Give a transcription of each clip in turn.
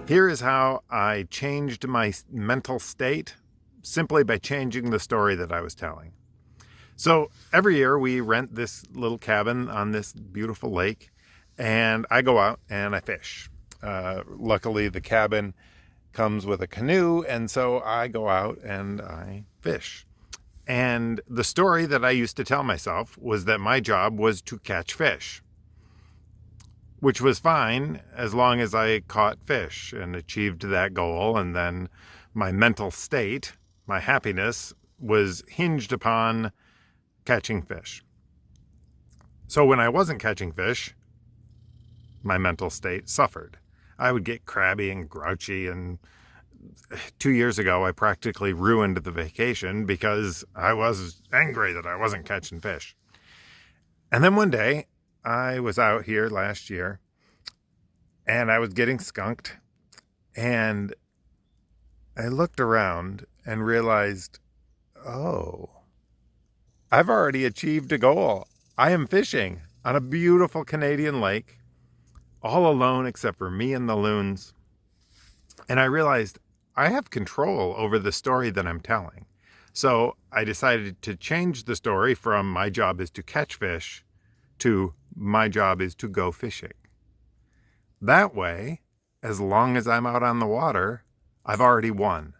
Here is how I changed my mental state simply by changing the story that I was telling. So every year we rent this little cabin on this beautiful lake, and I go out and I fish. Luckily, the cabin comes with a canoe, and so I go out and I fish. And the story that I used to tell myself was that my job was to catch fish, which was fine as long as I caught fish and achieved that goal. And then my mental state, my happiness, was hinged upon catching fish. So when I wasn't catching fish, my mental state suffered. I would get crabby and grouchy, and 2 years ago I practically ruined the vacation because I was angry that I wasn't catching fish. And then one day I was out here last year and I was getting skunked, and I looked around and realized, oh, I've already achieved a goal. I am fishing on a beautiful Canadian lake, all alone except for me and the loons. And I realized I have control over the story that I'm telling. So I decided to change the story from my job is to catch fish to my job is to go fishing. That way, as long as I'm out on the water, I've already won.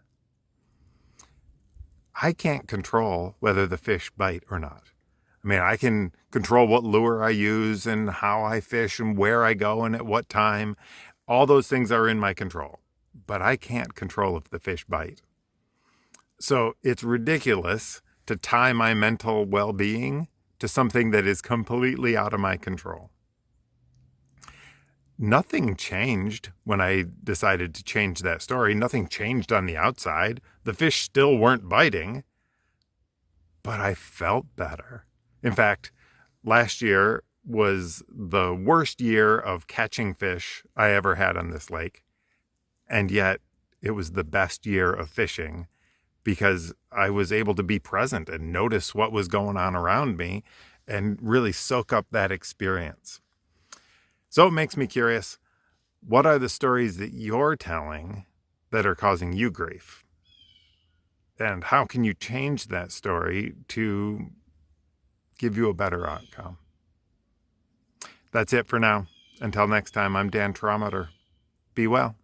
I can't control whether the fish bite or not. I mean, I can control what lure I use and how I fish and where I go and at what time. All those things are in my control, but I can't control if the fish bite. So it's ridiculous to tie my mental well-being to something that is completely out of my control. Nothing changed when I decided to change that story. Nothing changed on the outside. The fish still weren't biting, but I felt better. In fact, last year was the worst year of catching fish I ever had on this lake. And yet it was the best year of fishing because I was able to be present and notice what was going on around me and really soak up that experience. So it makes me curious, what are the stories that you're telling that are causing you grief? And how can you change that story to give you a better outcome? That's it for now. Until next time, I'm Dan Trommater. Be well.